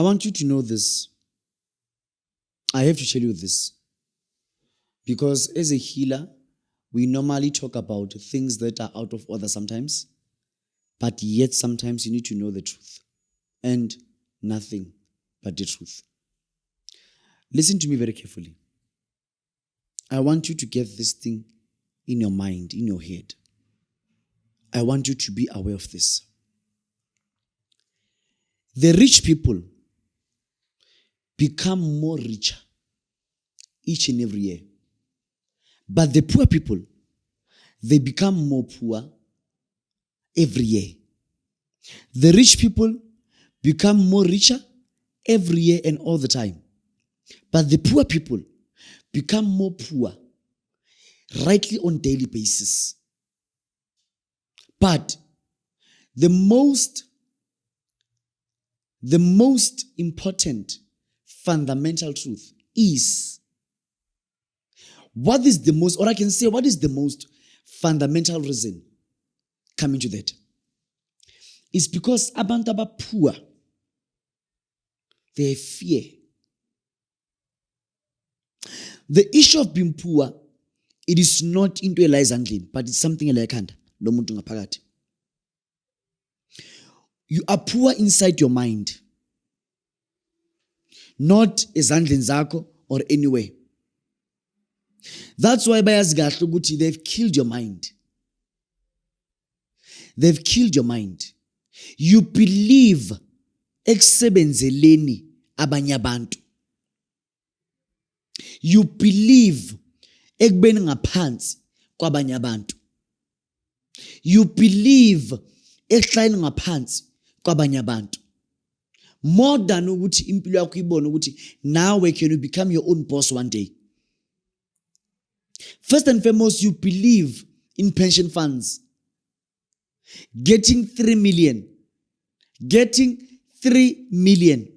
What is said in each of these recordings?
want you to know this. I have to tell you this. Because as a healer, we normally talk about things that are out of order sometimes, but yet sometimes you need to know the truth and nothing but the truth. Listen to me very carefully. I want you to get this thing in your mind, in your head. I want you to be aware of this. The rich people become more richer each and every year. But the poor people, they become more poor every year. The rich people become more richer every year and all the time. But the poor people become more poor rightly on daily basis. But the most important fundamental truth is, what is the most fundamental reason coming to that? It's because abantu poor, they have fear. The issue of being poor, it is not into a ezandleni, but it's something like lo muntu ngaphakathi. You are poor inside your mind, not ezandleni zakho or anywhere. That's why bayazi kahle ukuthi they've killed your mind. They've killed your mind. You believe ekusebenzeleni abanye abantu. You believe ekubeni ngaphansi kwabanye abantu. You believe ekuhlaleni ngaphansi kwabanye abantu. More than ukuthi impilo yakho ibone ukuthi nawe can you become your own boss one day. First and foremost, you believe in pension funds. Getting 3 million. Getting 3 million.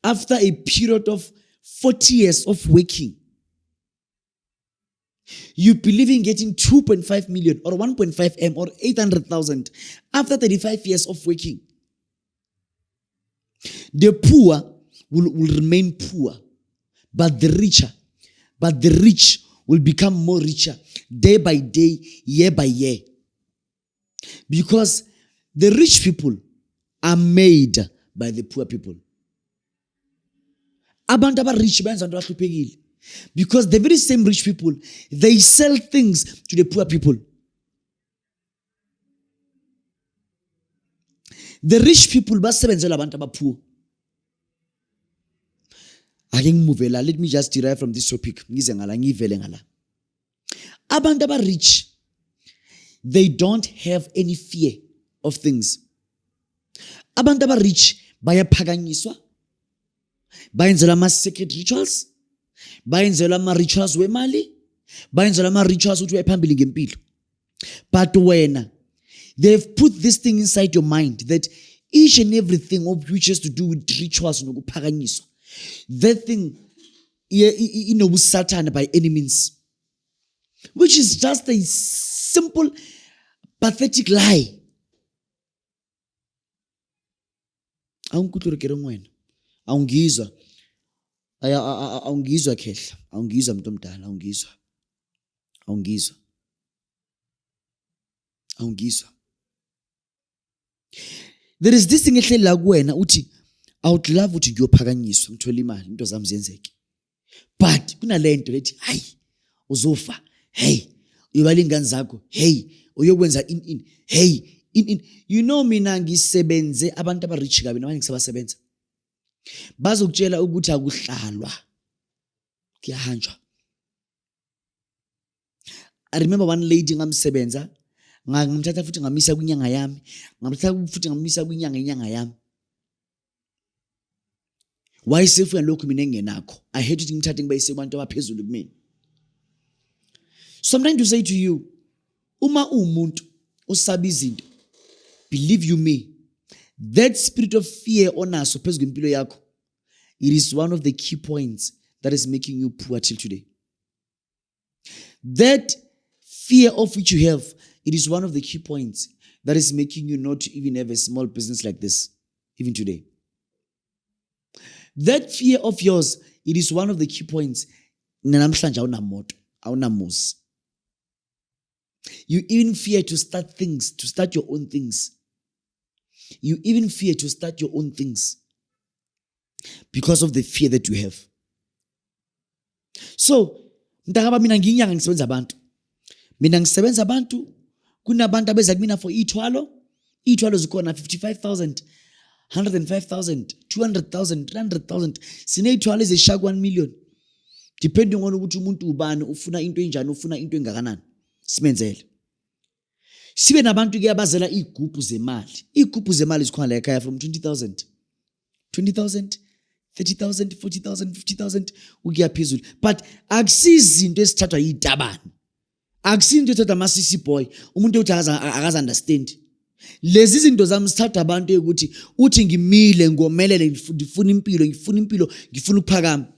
After a period of 40 years of working. You believe in getting 2.5 million or 1.5 M or 800,000 after 35 years of working. The poor will remain poor, but the rich will become more richer day by day, year by year. Because the rich people are made by the poor people. Abantu rich benza into ahluphekile. Because the very same rich people, they sell things to the poor people. The rich people basebenzela abantu abapoor. Let me just derive from this topic. Abantu rich, they don't have any fear of things. Abantu rich bayaphakanyiswa, bayenzela ama-secret rituals, bayenzela ama-rituals wemali, bayenzela ama-rituals ukuthi uyaphambili ngempilo. But when they've put this thing inside your mind that each and everything which has to do with rituals nokuphakanyiswa, that thing Satan by any means, which is just a simple, pathetic lie. Awungizwa khehla, awungizwa muntu omdala, awungizwa. There is this thing ehleli la kuwena uthi I would love ukuthi ngiyophakanyiswa ngithola imali into zami ziyenzeke. But kunalento lethi hayi uzofa, hey uyobala ingane zakho, hey uyokwenza in. You know mina ngisebenze abantu abarich kabi nabanye ngisebasebenza. Bazokutshela ukuthi akuhlalwa. Kuyahanjwa. I remember one lady ngamsebenza, ngimthatha futhi ngamisa kwinyanga yami, ngamthatha futhi ngamisa kwinyanga yami. Why sefuna lokhu mina engenakho? I hate ukuthi ngithathe ngibayise kubantu abaphezulu kumina. So I'm trying to say to you, uma umuntu osaba izinto, believe you me, that spirit of fear onaso phezu kwempilo yakho, it is one of the key points that is making you poor till today. That fear of which you have, it is one of the key points that is making you not to even have a small business like this, even today. That fear of yours, it is one of the key points. Namhlanje awunamoto, awunamuzi. You even fear to start things, to start your own things. You even fear to start your own things because of the fear that you have. So, mntakaba mina ngiyinyanga ngisebenza abantu. Mina ngisebenza abantu, kunabantu abeza kumina for ithwalo. Ithwalo zikhona 55,000, 105,000, 200,000, 300,000. Sine ithwalo ezishaka 1 million. Depending on ukuthi umuntu ubani ufuna into enjani, ufuna into engakanani. Simenzele. Sibe nabantu ke abazela igubhu zemali. Igubhu zemali zikhona la ekhaya from 20,000, 20,000, 30,000, 40,000, 50,000 ukuya phezulu. But akusizinto esithathwa yitabani. Akusinto ethatha amasisi boy. Umuntu uthi akaza understand. Lezi zinto zami sithatha abantu ukuthi uthi ngimile ngomelele ngifuna impilo, ngifuna ukuphakama.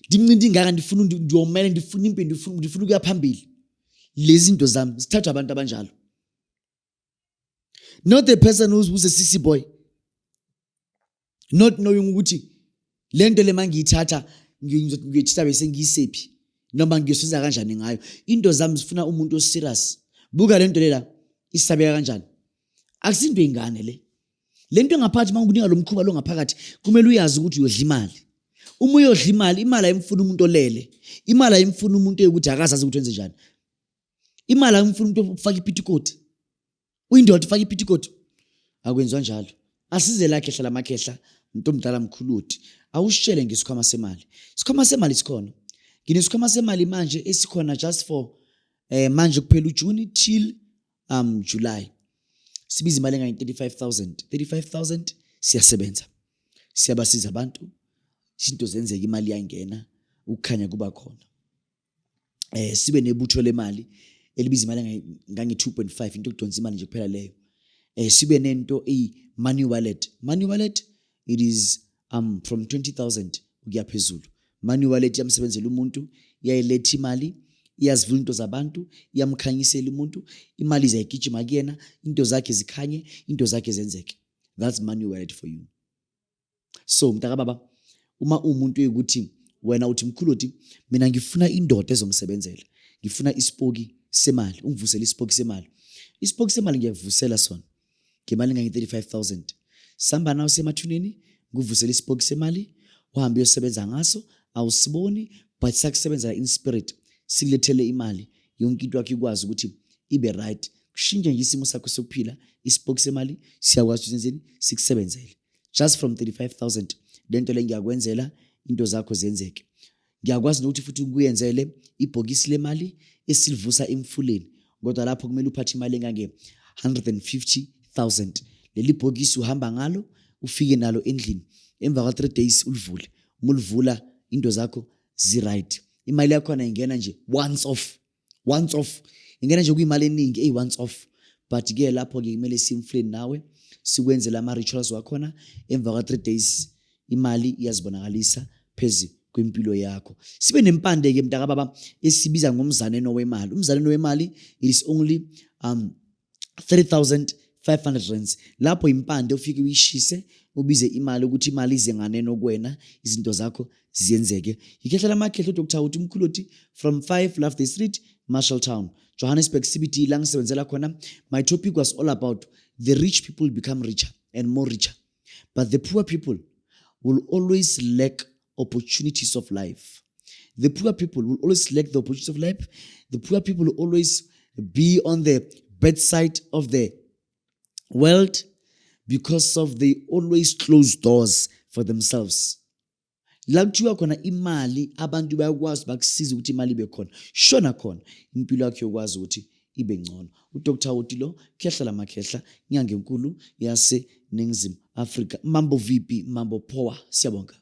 Ndimncindi ngaka ndifuna ndiyomela ndifuna impilo, ndifuna ukuya phambili. Lezi zinto zami sithatha abantu abanjalo. Not the person who's a sissy boy. Not knowing ukuthi lento le mangiyithatha ngiyithitha bese ngiyisephi noma ngiyosuza kanjani ngayo. Into zami zifuna umuntu oserious. Buka lento lela isabeka kanjani. Akusinto ingane le. Lento ngaphakathi mangukunika lo mkhuba lo ngaphakathi kumele uyazi ukuthi uyodla imali. Uma uyodla imali ayimfuna umuntu olele. Imali ayimfuna umuntu ukuthi akazazi ukuthi wenze njani. Imali ayimfuna umuntu ufaka ipitikoti. Uyindoda ufaka ipitikoti. Akwenziwa njalo. Asize la khehla lamakhehla umuntu omdala mkhuluti. Awushele ngesikhwama semali. Isikhwama semali sikhona. Nginesikhwama semali manje esikhona just for manje kuphela uJune till July. Sibiza imali enga 35,000. 35,000 siyasebenza. Siyabasiza abantu. Izinto zenzeka imali yangena, ukukhanya kuba khona. Sibe nebutho lemali elibiza imali ngange 2.5 into kudonsa imali nje kuphela leyo. Sibe nento money wallet. Money wallet it is from 20,000 ukuya phezulu. Money wallet yamsebenzela umuntu, iyayiletha imali, iyazivula into zabantu, iyamkhanyisela umuntu, imali izayigijima kuyena, into zakhe zikhanye, into zakhe zenzeke. That's money wallet for you. So mntaka baba, uma umuntu ukuthi wena uthi mkhuluti mina ngifuna indoda ezongisebenzela. Ngifuna isipoki semali, ungivusela isipoki semali. Isipoki semali ngiyavusela sona. Ngemali ngange 35,000. Samba nawo semathuneni, ngivusela isipoki semali, uhambe uyosebenza ngaso, awusiboni but sakusebenza in spirit. Silethele imali, yonke into yakho ikwazi ukuthi ibe right. Kushintshe nje isimo sakho sokuphila, isipoki semali siyakwazi ukuzenzeni sikusebenzele. Just from 35,000. Lento le ngiyakwenzela into zakho zenzeke. Ngiyakwazi nokuthi futhi ukuyenzele ibhokisi lemali esilivusa emfuleni. Kodwa lapho kumele uphathe imali engange 150,000. Leli bhokisi uhamba ngalo, ufike nalo endlini. Emva kwa 3 days ulivule. Umulivula into zakho zi right. Imali yakho ingena nje once off. Ingena nje kuyimali eningi once off. But ke lapho ke kumele simfuleni nawe, sikwenzela ama rituals wakhona. Emva kwa 3 days imali iyazibonakalisa phezi kwempilo yakho. Sibe nempande ke mntaka baba esibiza ngomzaneno wemali. Umzaneno wemali is only 3,500 rands. Lapho impande ufike uyishise ubize imali ukuthi imali ize nganeno kuwena, izinto zakho ziyenzeke. Ikhehla lamakhehla Dr. Uthi Mkhuluti from 5 Lovedale Street, Marshalltown, Johannesburg CBD la ngisebenzela khona. My topic was all about the rich people become richer and more richer, but the poor people will always lack opportunities of life. The poor people will always lack the opportunities of life. The poor people will always be on the bedside of the world because of they always close doors for themselves. La kuthiwa khona imali abantu bayakwazi bakusiza ukuthi imali ibe khona. Shona khona impilo yakho yokwazi ukuthi ibe ngcono. uDr. Uthi lo khehla lamakhehla nyange enkulu yase Ningizimu Afrika. Mambo vipi, mambo poa, siyabonga.